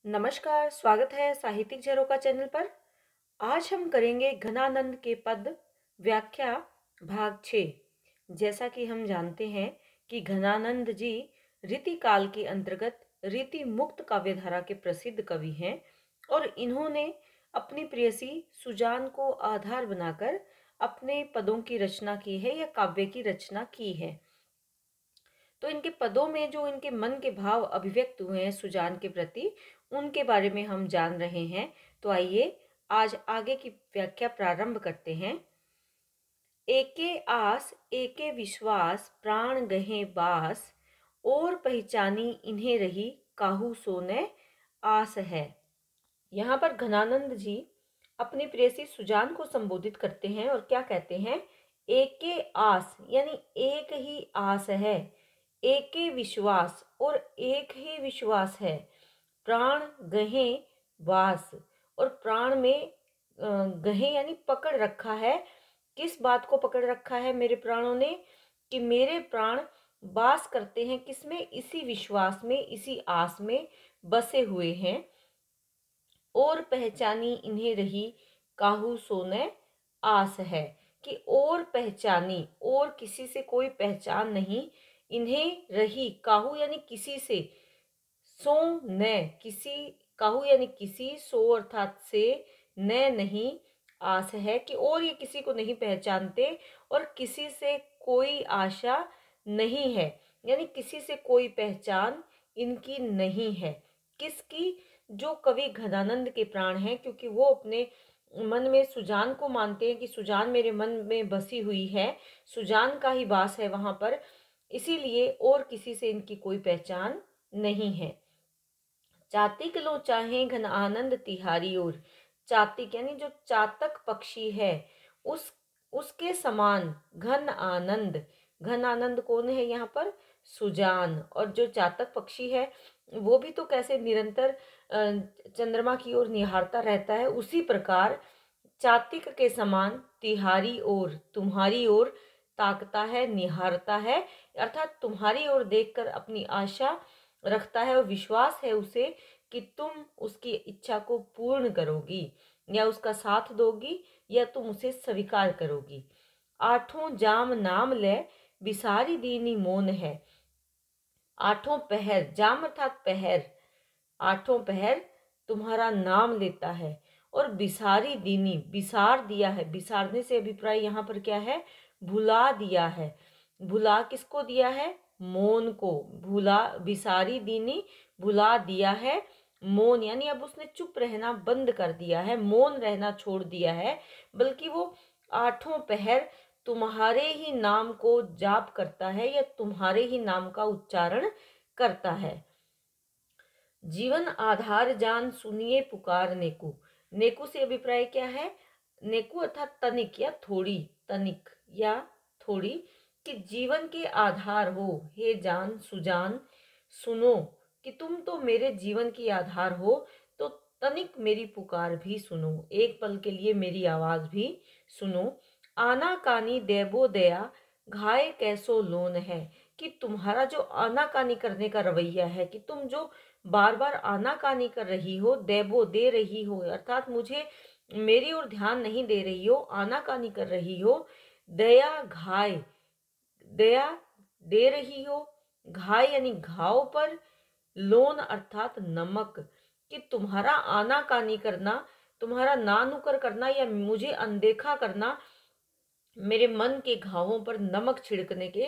नमस्कार, स्वागत है साहित्यिक झरोका चैनल पर। आज हम करेंगे घनानंद के पद व्याख्या भाग 6। जैसा कि हम जानते हैं कि घनानंद जी रीति काल के अंतर्गत रीति मुक्त काव्यधारा के प्रसिद्ध कवि हैं और इन्होंने अपनी प्रेयसी सुजान को आधार बनाकर अपने पदों की रचना की है या काव्य की रचना की है। तो इनके पदों में जो इनके मन के भाव अभिव्यक्त हुए हैं सुजान के प्रति, उनके बारे में हम जान रहे हैं। तो आइए आज आगे की व्याख्या प्रारंभ करते हैं। एके आस एके विश्वास प्राण गहे बास, और पहचानी इन्हें रही काहू सोने आस है। यहाँ पर घनानंद जी अपनी प्रेयसी सुजान को संबोधित करते हैं और क्या कहते हैं? एके आस यानी एक ही आस है, एके विश्वास और एक ही विश्वास है, प्राण गहे वास और प्राण में गहे यानी पकड़ रखा है। किस बात को पकड़ रखा है मेरे प्राणों ने? कि मेरे प्राण वास करते हैं किसमें? इसी विश्वास में, इसी आस में बसे हुए हैं। और पहचानी इन्हें रही काहू सोने आस है, कि और पहचानी, और किसी से कोई पहचान नहीं, इन्हें रही काहू यानी किसी से, सो न किसी, काहू यानी किसी, सो अर्थात से, न नहीं, आस है कि और ये किसी को नहीं पहचानते और किसी से कोई आशा नहीं है, यानी किसी से कोई पहचान इनकी नहीं है। किसकी? जो कवि घनानंद के प्राण हैं, क्योंकि वो अपने मन में सुजान को मानते हैं कि सुजान मेरे मन में बसी हुई है, सुजान का ही वास है वहां पर, इसीलिए और किसी से इनकी कोई पहचान नहीं है। चातिक लो चाहे घन आनंद तिहारी ओर, चातिक यानी जो चातक पक्षी है उस उसके समान घन आनंद। घन आनंद कौन है यहाँ पर? सुजान। और जो चातक पक्षी है वो भी तो कैसे निरंतर चंद्रमा की ओर निहारता रहता है, उसी प्रकार चातिक के समान तिहारी ओर, तुम्हारी ओर ताकता है, निहारता है, अर्थात तुम्हारी ओर देखकर अपनी आशा रखता है और विश्वास है उसे कि तुम उसकी इच्छा को पूर्ण करोगी या उसका साथ दोगी या तुम उसे स्वीकार करोगी। आठों जाम नाम ले बिसारी दीनी मौन है। आठों पहर, जाम अर्थात पहर, आठों पहर तुम्हारा नाम लेता है। और बिसारी दीनी, बिसार दिया है, बिसारने से अभिप्राय यहाँ पर क्या है? भुला दिया है। भुला किसको दिया है? मौन को। भुला, बिसारी दीनी, भुला दिया है। मौन यानी अब उसने चुप रहना बंद कर दिया है, मौन रहना छोड़ दिया है, बल्कि वो आठों पहर तुम्हारे ही नाम को जाप करता है या तुम्हारे ही नाम का उच्चारण करता है। जीवन आधार जान सुनिए पुकार नेकु। नेकु से अभिप्राय क्या है? नेकु अर्थात तनिक या थोड़ी, तनिक या थोड़ी, कि जीवन के आधार हो हे जान सुजान, सुनो कि तुम तो मेरे जीवन की आधार हो, तो तनिक मेरी पुकार भी सुनो, एक पल के लिए मेरी आवाज भी सुनो। आना कानी देबो दया घाय कैसो लोन है, कि तुम्हारा जो आनाकानी करने का रवैया है, कि तुम जो बार बार आनाकानी कर रही हो, देबो दे रही हो, अर्थात मुझे मेरी ओर ध्यान नहीं दे रही हो, आनाकानी कर रही हो। दया घाय, दया दे रही हो, घाय यानी घाव पर, लोन अर्थात नमक, कि तुम्हारा आनाकानी करना, तुम्हारा ना नुकर करना या मुझे अनदेखा करना मेरे मन के घावों पर नमक छिड़कने के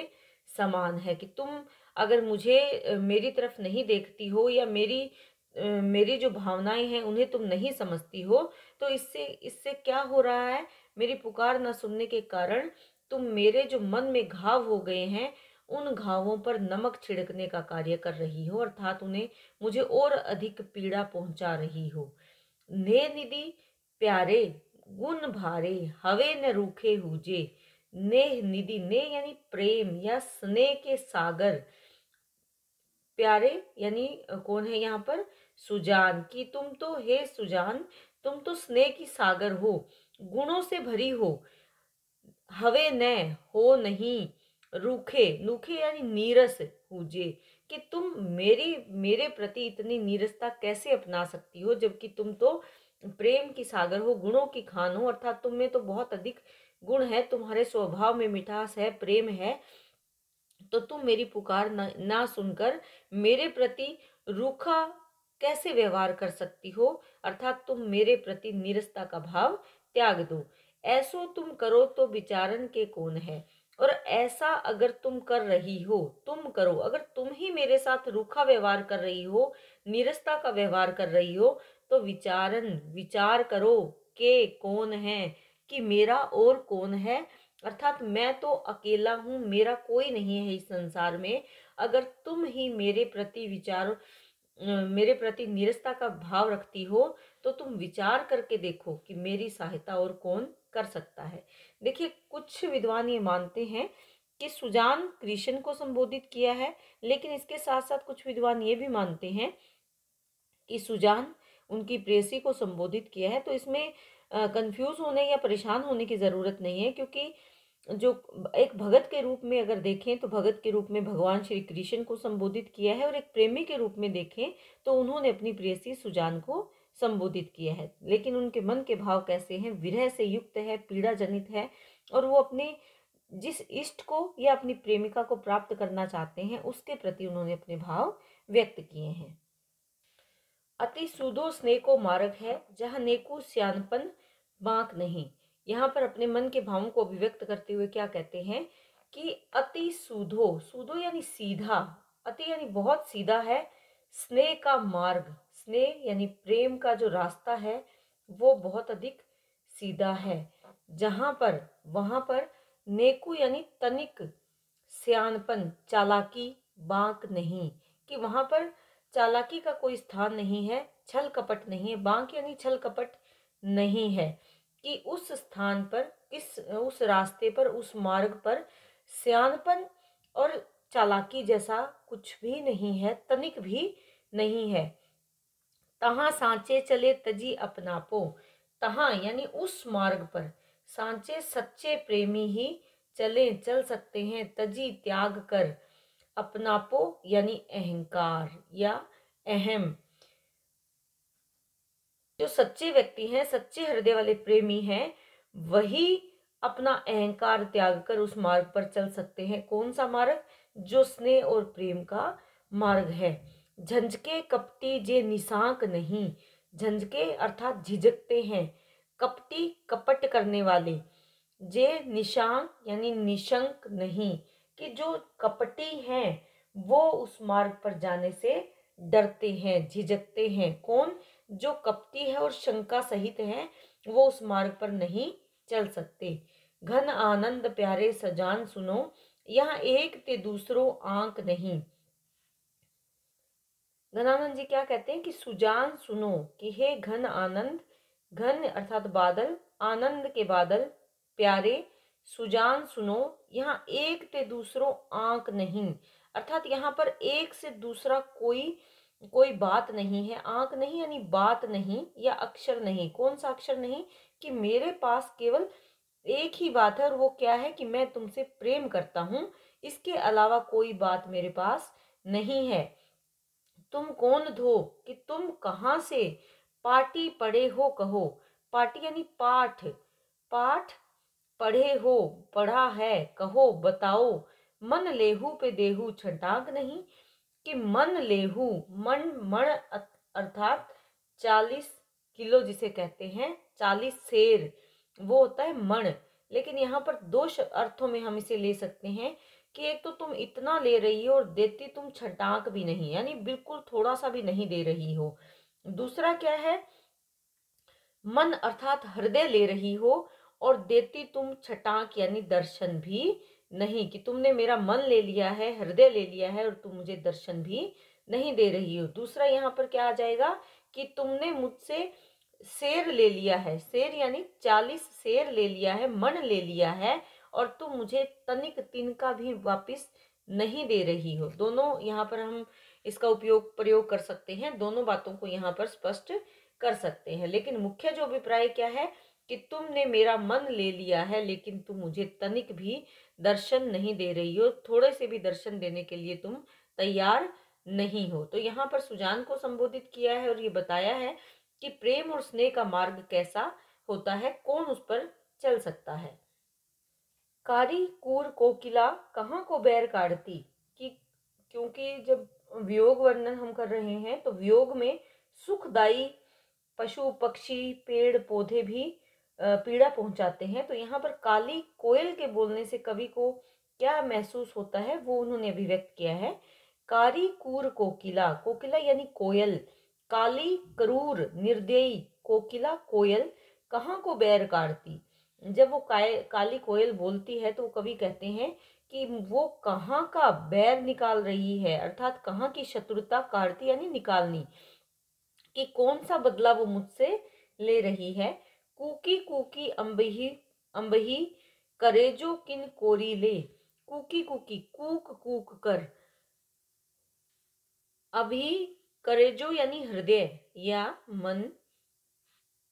समान है। कि तुम अगर मुझे मेरी तरफ नहीं देखती हो या मेरी जो भावनाएं हैं उन्हें तुम नहीं समझती हो, तो इससे इससे क्या हो रहा है? मेरी पुकार न सुनने के कारण तुम मेरे जो मन में घाव हो गए हैं उन घावों पर नमक छिड़कने का कार्य कर रही हो, अर्थात उन्हें मुझे और अधिक पीड़ा पहुंचा रही हो। ने निधि प्यारे गुण भारे हवे न रूखे हुजे। नेह निधि, ने यानी प्रेम या स्नेह के सागर, प्यारे यानी कौन है यहाँ पर? सुजान, की तुम तो हे सुजान, तुम तो स्नेह की सागर हो, गुणों से भरी हो, हवे न हो नहीं, रूखे, रूखे यानी नीरस हुजे, कि तुम मेरे प्रति इतनी नीरसता कैसे अपना सकती हो, जबकि तुम तो प्रेम की सागर हो, गुणों की खान हो, अर्थात तुम में तो बहुत अधिक गुण है, तुम्हारे स्वभाव में मिठास है, प्रेम है। तो तुम मेरी पुकार ना सुनकर मेरे प्रति रूखा कैसे व्यवहार कर सकती हो, अर्थात तुम मेरे प्रति नीरसता का भाव त्याग दो। ऐसो तुम करो तो विचारन के कौन है। और ऐसा अगर तुम कर रही हो, तुम करो, अगर तुम ही मेरे साथ रूखा व्यवहार कर रही हो, नीरसता का व्यवहार कर रही हो, तो विचार करो के कौन है, कि मेरा और कौन है, अर्थात मैं तो अकेला हूं, मेरा कोई नहीं है इस संसार में। अगर तुम ही मेरे प्रति नीरसता का भाव रखती हो, तो तुम विचार करके देखो कि मेरी सहायता और कौन कर सकता है। देखिए, कुछ विद्वान ये मानते हैं कि सुजान कृष्ण को संबोधित किया है, लेकिन इसके साथ साथ कुछ विद्वान ये भी मानते हैं कि सुजान उनकी प्रेयसी को संबोधित किया है। तो इसमें कंफ्यूज होने या परेशान होने की जरूरत नहीं है, क्योंकि जो एक भगत के रूप में अगर देखें तो भगत के रूप में भगवान श्री कृष्ण को संबोधित किया है, और एक प्रेमी के रूप में देखें तो उन्होंने अपनी प्रेयसी सुजान को संबोधित किया है। लेकिन उनके मन के भाव कैसे हैं, विरह से युक्त है, पीड़ा जनित है, और वो अपने जिस इष्ट को या अपनी प्रेमिका को प्राप्त करना चाहते हैं उसके प्रति उन्होंने अपने भाव व्यक्त किए हैं। अति सूदो स्नेह को मार्ग है, जहाँ नेकु श्यानपन बांक नहीं। यहाँ पर अपने मन के भावों को अभिव्यक्त करते हुए क्या कहते हैं कि अति सूदो, सूदो यानी सीधा, अति यानी बहुत सीधा है, स्नेह का मार्ग, स्नेह यानी प्रेम का जो रास्ता है वो बहुत अधिक सीधा है। जहां पर, वहां पर, नेकु यानी तनिक, सियानपन चालाकी, बांक नहीं, कि वहां पर चालाकी का कोई स्थान नहीं है, छल कपट नहीं है, बांक यानी छल कपट नहीं है, कि उस स्थान पर, उस रास्ते पर, उस मार्ग पर सियानपन और चालाकी जैसा कुछ भी नहीं है, तनिक भी नहीं है। तहां सांचे चले तजी अपनापो, तहां यानी उस मार्ग पर सांचे सच्चे प्रेमी ही चल सकते हैं, तजी त्याग कर, अपनापो यानी अहंकार या अहम। जो सच्चे व्यक्ति हैं, सच्चे हृदय वाले प्रेमी हैं, वही अपना अहंकार त्याग कर उस मार्ग पर चल सकते हैं। कौन सा मार्ग? जो स्नेह और प्रेम का मार्ग है। झंझके कपटी जे निशांक नहीं, झंझके अर्थात झिझकते हैं, कपटी कपट करने वाले, जे निशांक यानी निशंक नहीं, कि जो कपटी हैं वो उस मार्ग पर जाने से डरते हैं, झिझकते हैं। कौन? जो कपटी है और शंका सहित है, वो उस मार्ग पर नहीं चल सकते। घन आनंद प्यारे सजान सुनो, यहाँ एक ते दूसरो आंक नहीं। घनानंद जी क्या कहते हैं कि सुजान सुनो, कि हे घन आनंद, घन अर्थात बादल, आनंद के बादल, प्यारे, सुजान सुनो, यहाँ एक ते दूसरो आंक नहीं, अर्थात यहाँ पर एक से दूसरा कोई बात नहीं है। आंक नहीं यानी बात नहीं या अक्षर नहीं। कौन सा अक्षर नहीं? कि मेरे पास केवल एक ही बात है, और वो क्या है कि मैं तुमसे प्रेम करता हूं, इसके अलावा कोई बात मेरे पास नहीं है। तुम कौन धो, कि तुम कहाँ से, पाटी पढ़े हो कहो, पाटी यानी पाठ, पाठ पढ़े हो, पढ़ा है, कहो बताओ, मन लेहू पे देहू छटाक नहीं, कि मन लेहू, मण अर्थात 40 किलो जिसे कहते हैं, 40 सेर, वो होता है मण। लेकिन यहाँ पर दो अर्थों में हम इसे ले सकते हैं, कि एक तो तुम इतना ले रही हो और देती तुम छटाक भी नहीं, यानी बिल्कुल थोड़ा सा भी नहीं दे रही हो। दूसरा क्या है? मन अर्थात हृदय ले रही हो और देती तुम छटाक यानी दर्शन भी नहीं, कि तुमने मेरा मन ले लिया है, हृदय ले लिया है, और तुम मुझे दर्शन भी नहीं दे रही हो। दूसरा यहाँ पर क्या आ जाएगा कि तुमने मुझसे शेर ले लिया है, शेर यानी 40 शेर ले लिया है, मन ले लिया है, और तुम मुझे तनिक तिनका भी वापिस नहीं दे रही हो। दोनों यहाँ पर हम इसका प्रयोग कर सकते हैं, दोनों बातों को यहाँ पर स्पष्ट कर सकते हैं। लेकिन मुख्य जो अभिप्राय क्या है कि तुमने मेरा मन ले लिया है, लेकिन तुम मुझे तनिक भी दर्शन नहीं दे रही हो, थोड़े से भी दर्शन देने के लिए तुम तैयार नहीं हो। तो यहाँ पर सुजान को संबोधित किया है और ये बताया है कि प्रेम और स्नेह का मार्ग कैसा होता है, कौन उस पर चल सकता है। कारी कूर कोकिला कहाँ को बैर काढ़ती, कि क्योंकि जब वियोग वर्णन हम कर रहे हैं तो वियोग में सुखदाई पशु पक्षी पेड़ पौधे भी पीड़ा पहुंचाते हैं। तो यहाँ पर काली कोयल के बोलने से कवि को क्या महसूस होता है वो उन्होंने अभिव्यक्त किया है। कारी कूर कोकिला, कोकिला यानी कोयल, काली क्रूर निर्दयी कोकिला कोयल कहाँ को बैर काढ़ती। जब वो काली कोयल बोलती है तो कवि कहते हैं कि वो कहाँ का बैर निकाल रही है, अर्थात कहाँ की शत्रुता काढ़ती यानी निकालनी, कि कौन सा बदला वो मुझसे ले रही है। कूकी कूकी अम्बही अम्बही करेजो किन कोरी ले, कूकी कूकी कूक कूक कर, अभी करेजो यानी हृदय या मन,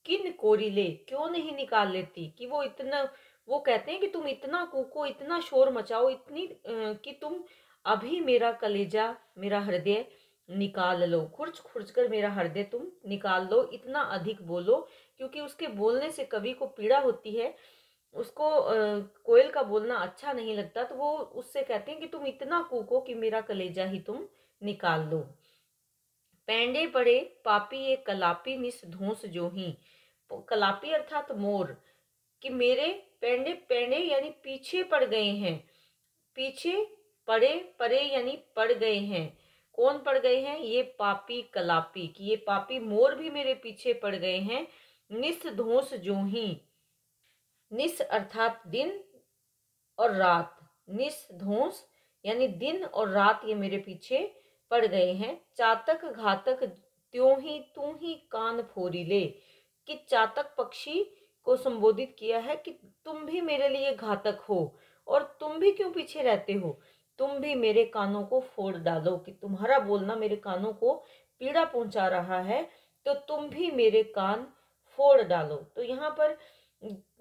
किन कोरी ले क्यों नहीं निकाल लेती, कि वो इतना, वो कहते हैं कि तुम इतना कूको इतना शोर मचाओ इतनी कि तुम अभी मेरा कलेजा मेरा हृदय निकाल लो, खुर्च खुर्च कर मेरा हृदय तुम निकाल लो, इतना अधिक बोलो। क्योंकि उसके बोलने से कवि को पीड़ा होती है, उसको कोयल का बोलना अच्छा नहीं लगता, तो वो उससे कहते हैं कि तुम इतना कूको कि मेरा कलेजा ही तुम निकाल लो। पैंडे पड़े पापी ये कलापी निस धोस जो ही, कलापी अर्थात मोर, कि मेरे पैंडे, पैंडे यानी पीछे पड़ गए हैं, पीछे पड़े पड़े यानी पड़ गए हैं, कौन पड़ गए हैं, ये पापी कलापी, कि ये पापी मोर भी मेरे पीछे पड़ गए हैं। निस धोस जो ही, निस अर्थात दिन और रात, निस धोस यानी दिन और रात ये मेरे पीछे पड़ गए हैं। चातक घातक त्यों ही तू ही कान फोरी ले, कि चातक पक्षी को संबोधित किया है कि तुम भी मेरे लिए घातक हो और तुम भी क्यों पीछे रहते हो, तुम भी मेरे कानों को फोड़ डालो, कि तुम्हारा बोलना मेरे कानों को पीड़ा पहुंचा रहा है, तो तुम भी मेरे कान फोड़ डालो। तो यहाँ पर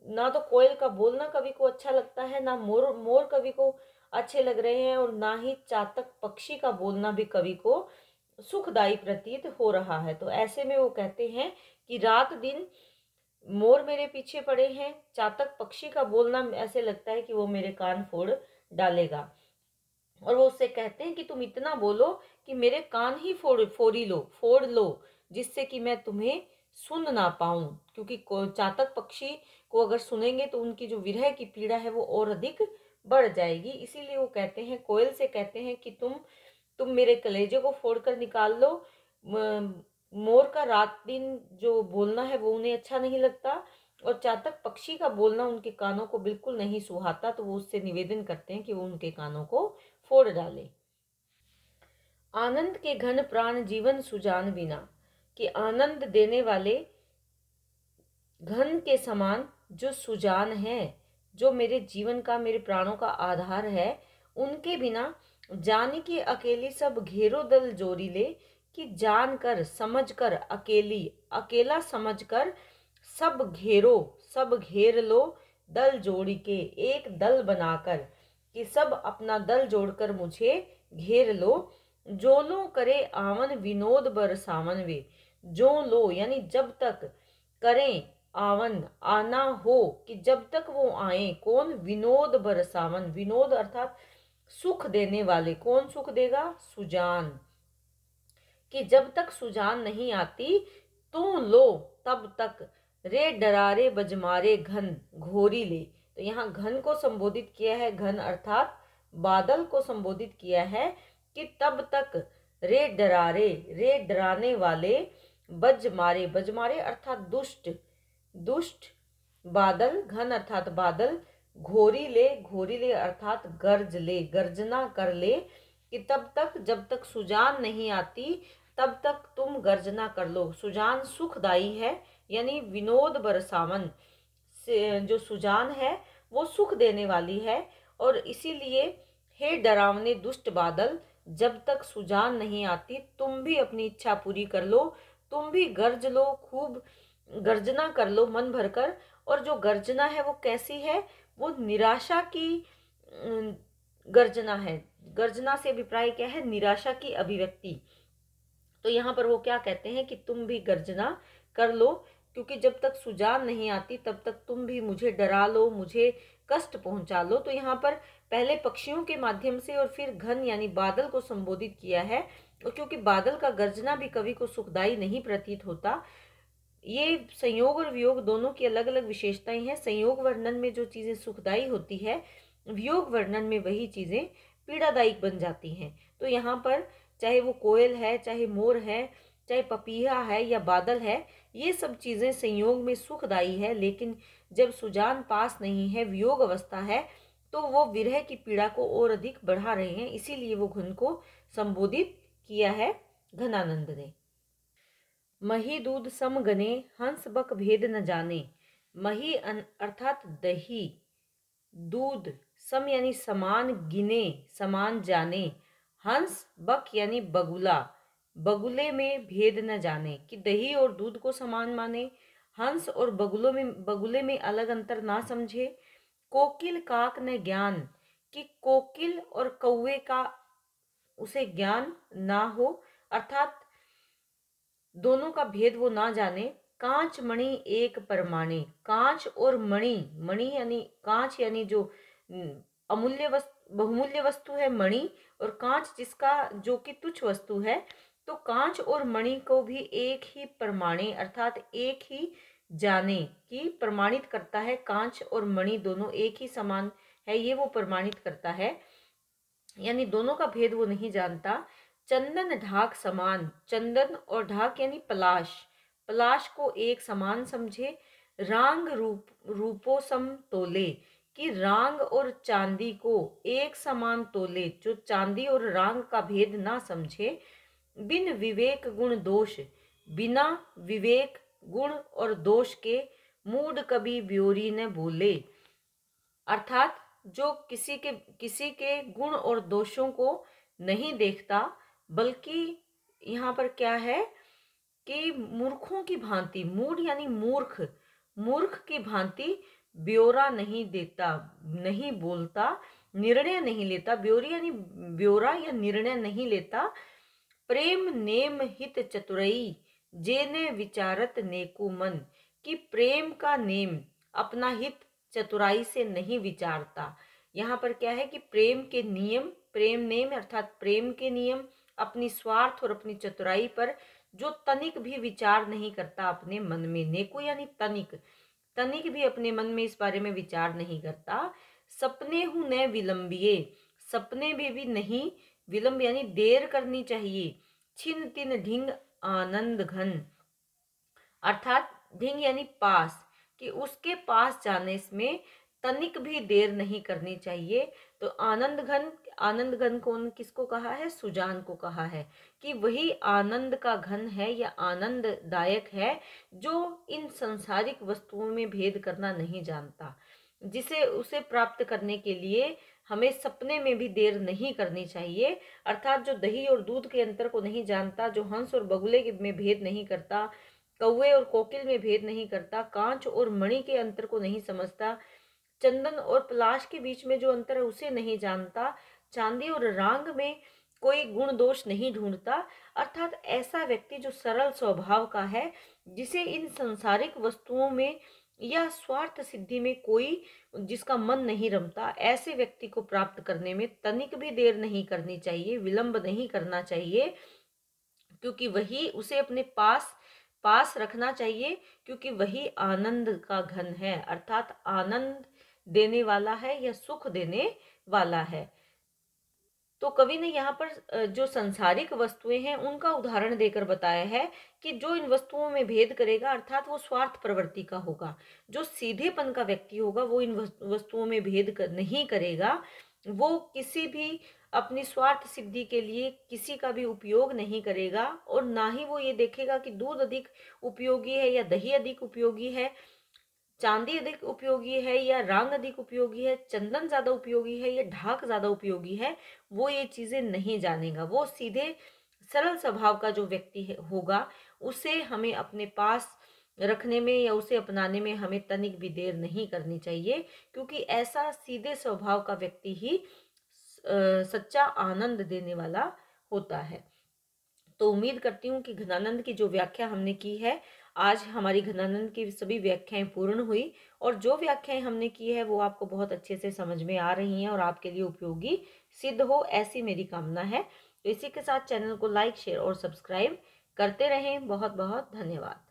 ना तो कोयल का बोलना कवि को अच्छा लगता है, ना मोर मोर कवि को अच्छे लग रहे हैं, और ना ही चातक पक्षी का बोलना भी कवि को सुखदायी प्रतीत हो रहा है। तो ऐसे में वो कहते हैं कि रात दिन मोर मेरे पीछे पड़े हैं, चातक पक्षी का बोलना ऐसे लगता है कि वो मेरे कान फोड़ डालेगा। और वो उससे कहते हैं कि तुम इतना बोलो कि मेरे कान ही फोड़ लो, जिससे कि मैं तुम्हें सुन ना पाऊं, क्योंकि चातक पक्षी को अगर सुनेंगे तो उनकी जो विरह की पीड़ा है वो और अधिक बढ़ जाएगी। इसीलिए वो कहते हैं, कोयल से कहते हैं कि तुम मेरे कलेजे को फोड़ कर निकाल लो। मोर का रात दिन जो बोलना है वो उन्हें अच्छा नहीं लगता, और चातक पक्षी का बोलना उनके कानों को बिल्कुल नहीं सुहाता, तो वो उससे निवेदन करते हैं कि वो उनके कानों को फोड़ डाले। आनंद के घन प्राण जीवन सुजान बिना, कि आनंद देने वाले घन के समान जो सुजान है, जो मेरे जीवन का मेरे प्राणों का आधार है, उनके बिना जाने की अकेली सब घेरो दल जोरी ले, कि जानकर समझकर अकेली अकेला समझकर सब घेर लो दल जोड़ी के, एक दल बनाकर, कि सब अपना दल जोड़कर मुझे घेर लो। जो लो करे आवन विनोद बरसावन वे, जो लो यानी जब तक करें आवन आना हो, कि जब तक वो आए, कौन, विनोद बरसावन, विनोद अर्थात सुख देने वाले, कौन सुख देगा, सुजान, कि जब तक सुजान नहीं आती तू लो तब तक रे डरारे बजमारे घन घोरी ले। तो यहाँ घन को संबोधित किया है, घन अर्थात बादल को संबोधित किया है, कि तब तक रे डरारे, रे डराने वाले, बजमारे, बजमारे अर्थात दुष्ट, दुष्ट बादल, घन अर्थात बादल, घोरी ले अर्थात गर्ज ले, गर्जना कर ले, कि तब तक जब तक सुजान नहीं आती तब तक तुम गर्जना कर लो। सुजान सुखदाई है, यानी विनोद बरसावन से जो सुजान है वो सुख देने वाली है, और इसीलिए हे डरावने दुष्ट बादल, जब तक सुजान नहीं आती तुम भी अपनी इच्छा पूरी कर लो, तुम भी गर्ज लो, खूब गर्जना कर लो मन भरकर। और जो गर्जना है वो कैसी है, वो निराशा की गर्जना है। गर्जना से अभिप्राय क्या है? निराशा की अभिव्यक्ति। तो यहाँ पर वो क्या कहते हैं कि तुम भी गर्जना कर लो, क्योंकि जब तक सुजान नहीं आती तब तक तुम भी मुझे डरा लो, मुझे कष्ट पहुंचा लो। तो यहाँ पर पहले पक्षियों के माध्यम से और फिर घन यानी बादल को संबोधित किया है। और क्योंकि बादल का गर्जना भी कवि को सुखदायी नहीं प्रतीत होता, ये संयोग और वियोग दोनों की अलग अलग विशेषताएं हैं। संयोग वर्णन में जो चीजें सुखदायी होती है, वियोग वर्णन में वही चीजें पीड़ादायक बन जाती हैं। तो यहाँ पर चाहे वो कोयल है, चाहे मोर है, चाहे पपीहा है या बादल है, ये सब चीजें संयोग में सुखदायी है। लेकिन जब सुजान पास नहीं है, वियोग अवस्था है, तो वो विरह की पीड़ा को और अधिक बढ़ा रहे हैं। इसीलिए वो घन को संबोधित किया है घनानंद ने। मही दूध सम गने, हंस बक भेद न जाने। मही अर्थात दही, दूध सम यानी समान, गिने समान जाने, हंस बक यानी बगुला, बगुले में भेद न जाने, कि दही और दूध को समान माने, हंस और बगुले में अलग अंतर ना समझे। कोकिल काक न ज्ञान, कि कोकिल और कौवे का उसे ज्ञान ना हो, अर्थात दोनों का भेद वो ना जाने। कांच मणि एक परमाणे, कांच और मणि, मणि यानी कांच यानी जो अमूल्य वस्तु, बहुमूल्य वस्तु है मणि, और कांच जिसका जो कि तुच्छ वस्तु है। तो कांच और मणि को भी एक ही परमाणे अर्थात एक ही जाने की प्रमाणित करता है। कांच और मणि दोनों एक ही समान है, ये वो प्रमाणित करता है, यानी दोनों का भेद वो नहीं जानता। चंदन ढाक समान, चंदन और ढाक यानी पलाश, पलाश को एक समान समझे। रांग रूपो सम तोले, कि रांग और चांदी को एक समान तोले, जो चांदी और रांग का भेद ना समझे। बिन विवेक गुण दोष, बिना विवेक गुण और दोष के मूड कभी ब्योरी न बोले, अर्थात जो किसी के गुण और दोषों को नहीं देखता, बल्कि यहाँ पर क्या है कि मूर्खों की भांति, मूढ़ यानी मूर्ख, मूर्ख की भांति ब्योरा नहीं देता, नहीं बोलता, निर्णय नहीं लेता। ब्योरी यानी ब्योरा या निर्णय नहीं लेता। प्रेम नेम हित चतुरई, जेने विचारत नेकु मन, कि प्रेम का नेम अपना हित चतुराई से नहीं विचारता। यहाँ पर क्या है कि प्रेम के नियम, प्रेम नेम अर्थात प्रेम के नियम अपनी स्वार्थ और अपनी चतुराई पर जो तनिक भी विचार नहीं करता अपने मन में। नेको यानी तनिक, तनिक भी अपने मन में इस बारे में विचार नहीं करता। सपने हूं न विलंबिये, सपने में भी नहीं विलंब यानी देर करनी चाहिए। छिन तिन ढिंग आनंद घन, अर्थात ढिंग यानी पास, कि उसके पास जाने में तनिक भी देर नहीं करनी चाहिए। तो आनंद घन कौन किसको कहा है? सुजान को कहा है कि वही आनंद का घन है या आनंददायक है, जो इन संसारिक वस्तुओं में भेद करना नहीं जानता, जिसे उसे प्राप्त करने के लिए हमें सपने में भी देर नहीं करनी चाहिए। अर्थात जो दही और दूध के अंतर को नहीं जानता, जो हंस और बगुले में भेद नहीं करता, कौवे और कोकिल में भेद नहीं करता, कांच और मणि के अंतर को नहीं समझता, चंदन और पलाश के बीच में जो अंतर है उसे नहीं जानता, चांदी और रांग में कोई गुण दोष नहीं ढूंढता, अर्थात ऐसा व्यक्ति जो सरल स्वभाव का है, जिसे इन संसारिक वस्तुओं में या स्वार्थ सिद्धि में कोई जिसका मन नहीं रमता, ऐसे व्यक्ति को प्राप्त करने में तनिक भी देर नहीं करनी चाहिए, विलंब नहीं करना चाहिए, क्योंकि वही उसे अपने पास रखना चाहिए, क्योंकि वही आनंद का घन है, अर्थात आनंद देने वाला है या सुख देने वाला है। तो कवि ने यहाँ पर जो संसारिक वस्तुएं हैं उनका उदाहरण देकर बताया है कि जो इन वस्तुओं में भेद करेगा अर्थात वो स्वार्थ प्रवृत्ति का होगा। जो सीधेपन का व्यक्ति होगा वो इन वस्तुओं में भेद नहीं करेगा, वो किसी भी अपनी स्वार्थ सिद्धि के लिए किसी का भी उपयोग नहीं करेगा, और ना ही वो ये देखेगा कि दूध अधिक उपयोगी है या दही अधिक उपयोगी है, चांदी अधिक उपयोगी है या रांग अधिक उपयोगी है, चंदन ज्यादा उपयोगी है या ढाक ज्यादा उपयोगी है, वो ये चीजें नहीं जानेगा। वो सीधे सरल स्वभाव का जो व्यक्ति होगा, उसे हमें अपने पास रखने में या उसे अपनाने में हमें तनिक भी देर नहीं करनी चाहिए, क्योंकि ऐसा सीधे स्वभाव का व्यक्ति ही सच्चा आनंद देने वाला होता है। तो उम्मीद करती हूँ कि घनानंद की जो व्याख्या हमने की है, आज हमारी घनानंद की सभी व्याख्याएं पूर्ण हुई और जो व्याख्याएं हमने की है वो आपको बहुत अच्छे से समझ में आ रही हैं और आपके लिए उपयोगी सिद्ध हो, ऐसी मेरी कामना है। तो इसी के साथ चैनल को लाइक, शेयर और सब्सक्राइब करते रहें। बहुत बहुत धन्यवाद।